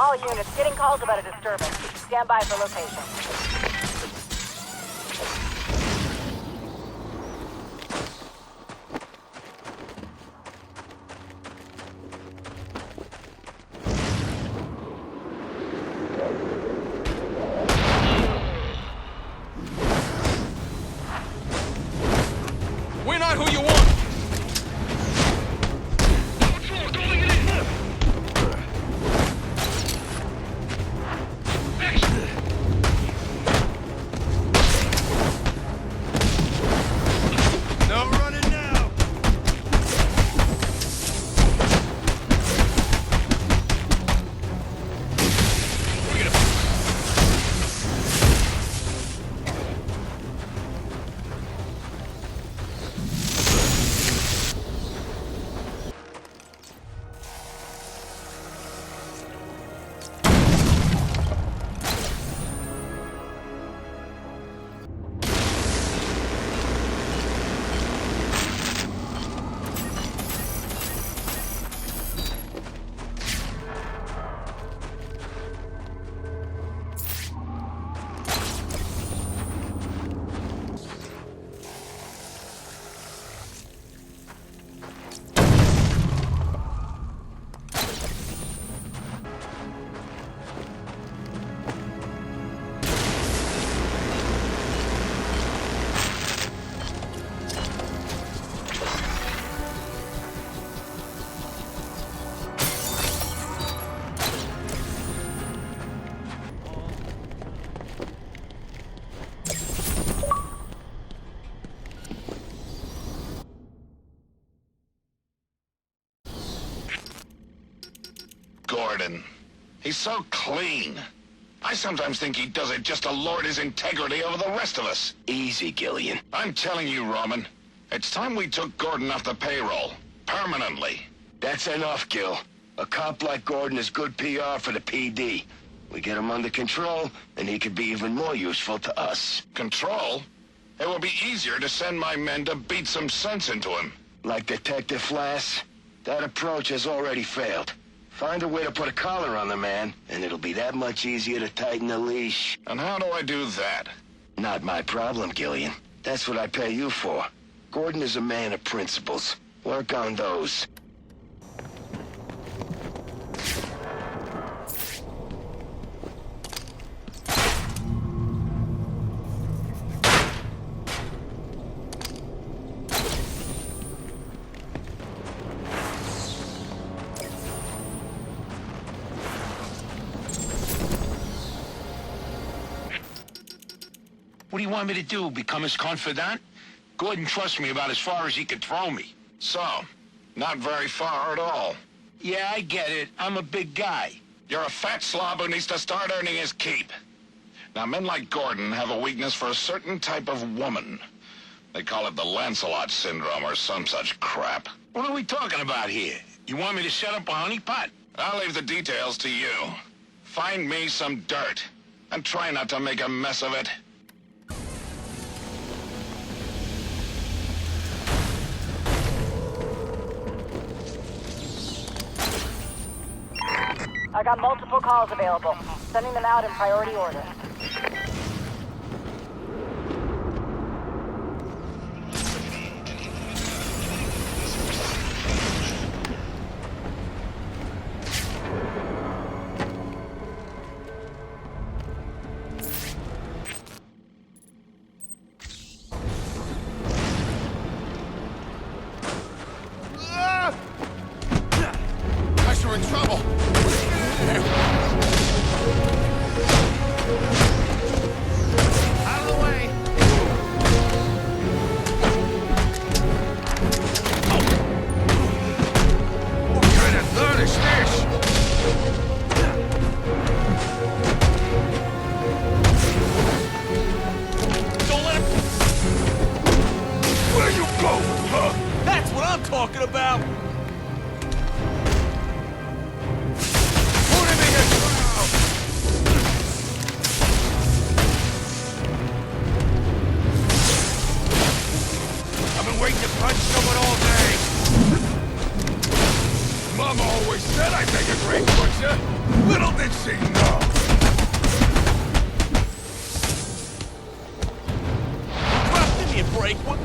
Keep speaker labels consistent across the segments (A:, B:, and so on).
A: All units, getting calls about a disturbance. Stand by for location.
B: We're not who you want!
C: Gordon. He's so clean. I sometimes think he does it just to lord his integrity over the rest of us.
D: Easy, Gillian.
C: I'm telling you, Roman, it's time we took Gordon off the payroll. Permanently.
D: That's enough, Gil. A cop like Gordon is good PR for the PD. We get him under control, and he could be even more useful to us.
C: Control? It will be easier to send my men to beat some sense into him.
D: Like Detective Flass? That approach has already failed. Find a way to put a collar on the man, and it'll be that much easier to tighten the leash.
C: And how do I do that?
D: Not my problem, Gillian. That's what I pay you for. Gordon is a man of principles. Work on those.
B: What do you want me to do, become his confidant? Gordon trusts me about as far as he could throw me.
C: So, not very far at all.
B: Yeah, I get it. I'm a big guy.
C: You're a fat slob who needs to start earning his keep. Now, men like Gordon have a weakness for a certain type of woman. They call it the Lancelot syndrome or some such crap.
B: What are we talking about here? You want me to set up a honeypot?
C: I'll leave the details to you. Find me some dirt, and try not to make a mess of it.
A: I got multiple calls available. Sending them out in priority order.
B: Guys are in trouble. Out of the way. What kind of dirt is this? Don't let him... Where you going, huh? That's what I'm talking about! Put him in the ground! I've been waiting to punch someone all day! Come
E: Mom always said I'd make a great butcher. Little did she know. Give me a break. What?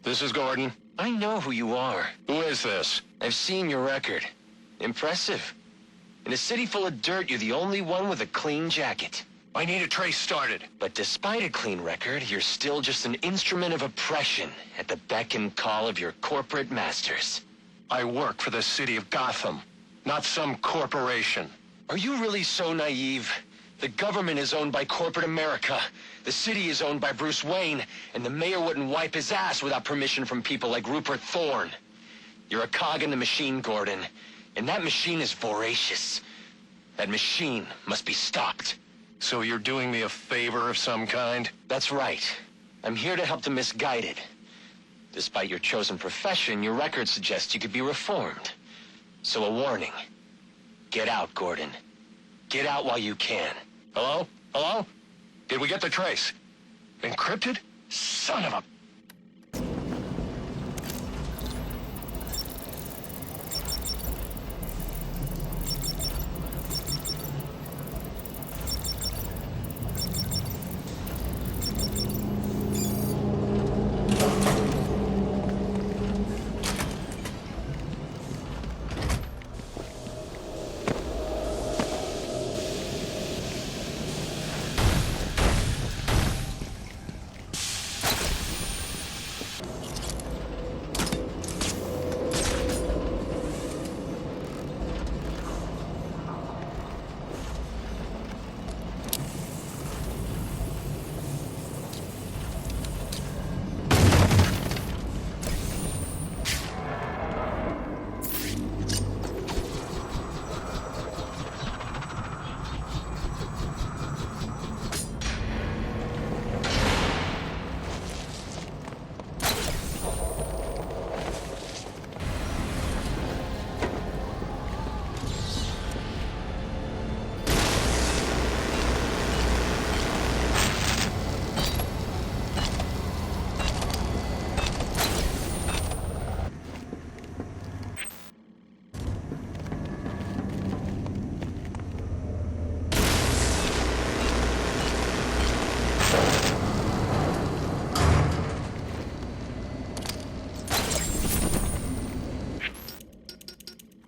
F: This is Gordon.
G: I know who you are.
F: Who is this?
G: I've seen your record. Impressive. In a city full of dirt, you're the only one with a clean jacket.
F: I need a trace started.
G: But despite a clean record, you're still just an instrument of oppression at the beck and call of your corporate masters.
F: I work for the city of Gotham, not some corporation.
G: Are you really so naive? The government is owned by corporate America. The city is owned by Bruce Wayne, and the mayor wouldn't wipe his ass without permission from people like Rupert Thorne. You're a cog in the machine, Gordon, and that machine is voracious. That machine must be stopped.
F: So you're doing me a favor of some kind?
G: That's right. I'm here to help the misguided. Despite your chosen profession, your record suggests you could be reformed. So a warning. Get out, Gordon. Get out while you can.
F: Hello? Hello? Did we get the trace? Encrypted? Son of a...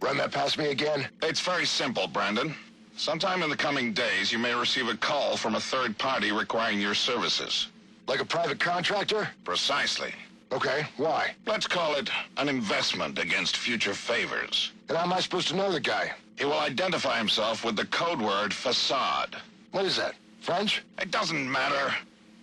D: Run that past me again?
C: It's very simple, Brandon. Sometime in the coming days, you may receive a call from a third party requiring your services.
D: Like a private contractor?
C: Precisely.
D: Okay, why?
C: Let's call it an investment against future favors.
D: And how am I supposed to know the guy?
C: He will identify himself with the code word facade.
D: What is that? French?
C: It doesn't matter.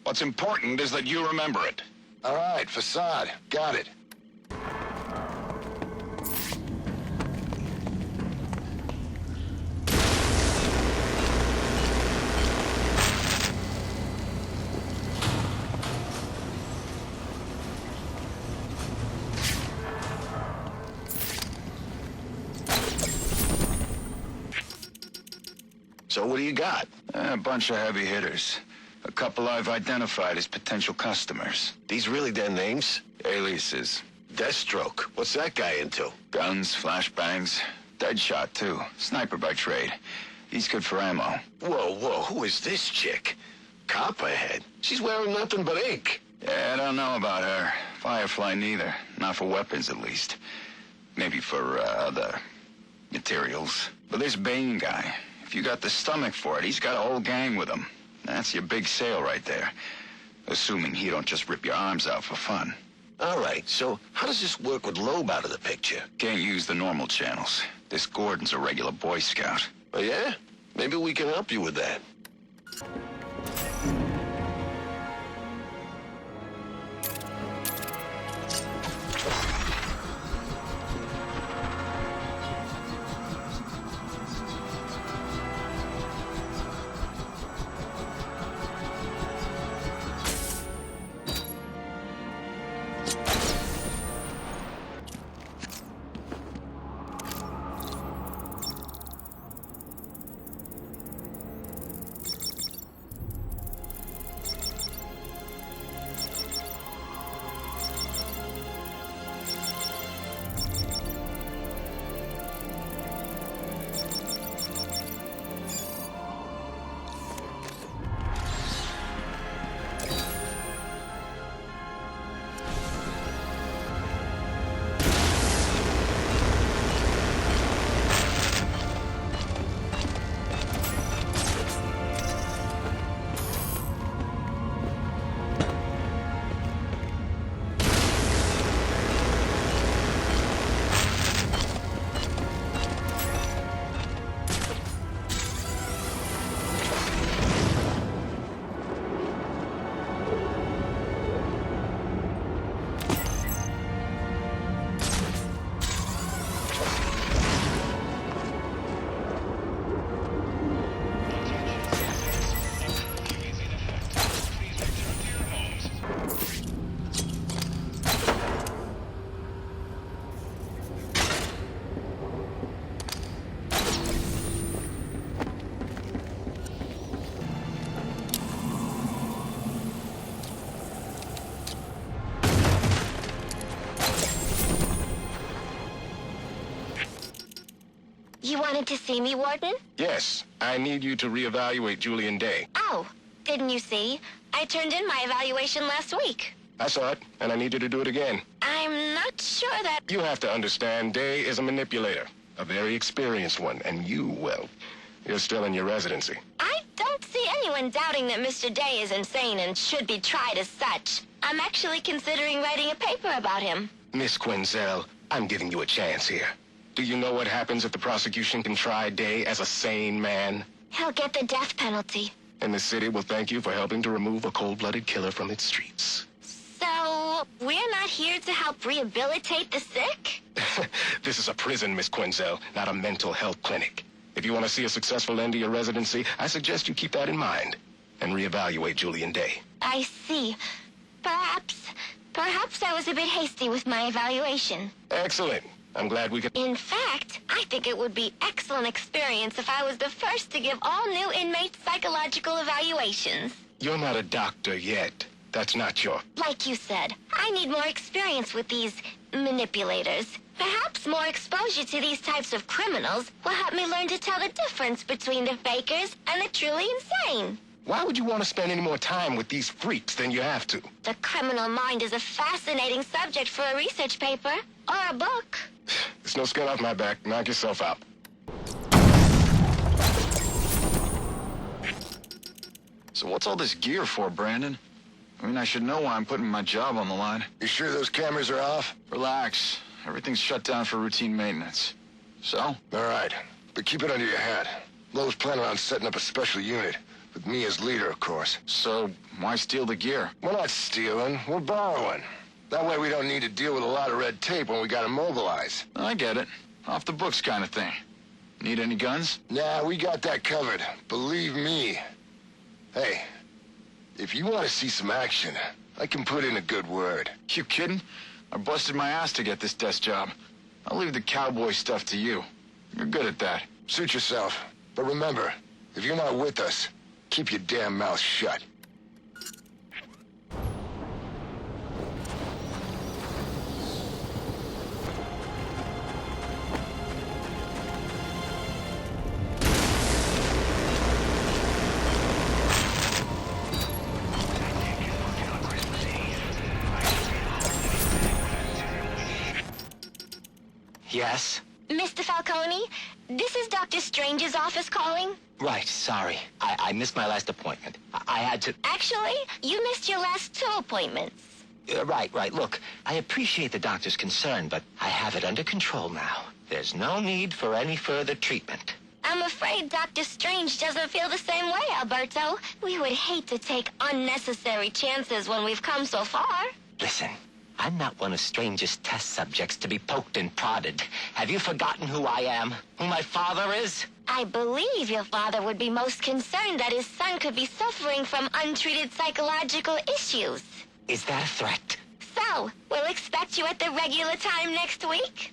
C: What's important is that you remember it.
D: All right, facade. Got it.
H: So what do you got?
I: A bunch of heavy hitters. A couple I've identified as potential customers.
H: These really their names?
I: Aliases.
H: Deathstroke. What's that guy into?
I: Guns, flashbangs, Deadshot, too. Sniper by trade. He's good for ammo.
D: Whoa, who is this chick? Copperhead? She's wearing nothing but ink.
I: Yeah, I don't know about her. Firefly neither. Not for weapons, at least. Maybe for, other materials. But this Bane guy, if you got the stomach for it, he's got a whole gang with him. That's your big sale right there. Assuming he don't just rip your arms out for fun.
D: All right, so how does this work with Loeb out of the picture?
I: Can't use the normal channels. This Gordon's a regular Boy Scout.
D: Oh, yeah? Maybe we can help you with that.
H: You wanted to see me, Warden?
F: Yes, I need you to reevaluate Julian Day.
H: Oh, didn't you see? I turned in my evaluation last week.
F: I saw it, and I need you to do it again.
H: I'm not sure that...
F: You have to understand, Day is a manipulator. A very experienced one, and you, well, you're still in your residency.
H: I don't see anyone doubting that Mr. Day is insane and should be tried as such. I'm actually considering writing a paper about him.
F: Miss Quinzel, I'm giving you a chance here. Do you know what happens if the prosecution can try Day as a sane man?
H: He'll get the death penalty.
F: And the city will thank you for helping to remove a cold-blooded killer from its streets.
H: So, we're not here to help rehabilitate the sick?
F: This is a prison, Miss Quinzel, not a mental health clinic. If you want to see a successful end to your residency, I suggest you keep that in mind and reevaluate Julian Day.
H: I see. Perhaps I was a bit hasty with my evaluation.
F: Excellent. I'm glad we could...
H: In fact, I think it would be excellent experience if I was the first to give all new inmates psychological evaluations.
F: You're not a doctor yet. That's not your...
H: Like you said, I need more experience with these manipulators. Perhaps more exposure to these types of criminals will help me learn to tell the difference between the fakers and the truly insane.
F: Why would you want to spend any more time with these freaks than you have to?
H: The criminal mind is a fascinating subject for a research paper or a book.
F: There's no skin off my back. Knock yourself out.
I: So what's all this gear for, Brandon? I mean, I should know why I'm putting my job on the line.
D: You sure those cameras are off?
I: Relax. Everything's shut down for routine maintenance. So?
D: All right, but keep it under your hat. Lowe's planning on setting up a special unit, with me as leader, of course.
I: So, why steal the gear?
D: We're not stealing, we're borrowing. That way we don't need to deal with a lot of red tape when we gotta mobilize.
I: I get it. Off the books kind of thing. Need any guns?
D: Nah, we got that covered. Believe me. Hey, if you want to see some action, I can put in a good word.
I: You kidding? I busted my ass to get this desk job. I'll leave the cowboy stuff to you. You're good at that.
D: Suit yourself. But remember, if you're not with us, keep your damn mouth shut.
G: Yes?
H: Mr. Falcone, this is Dr. Strange's office calling.
G: Right, sorry. I missed my last appointment. I had to...
H: Actually, you missed your last 2 appointments.
G: Right. Look, I appreciate the doctor's concern, but I have it under control now. There's no need for any further treatment.
H: I'm afraid Dr. Strange doesn't feel the same way, Alberto. We would hate to take unnecessary chances when we've come so far.
G: Listen, I'm not one of Strange's test subjects to be poked and prodded. Have you forgotten who I am? Who my father is?
H: I believe your father would be most concerned that his son could be suffering from untreated psychological issues.
G: Is that a threat?
H: So, we'll expect you at the regular time next week?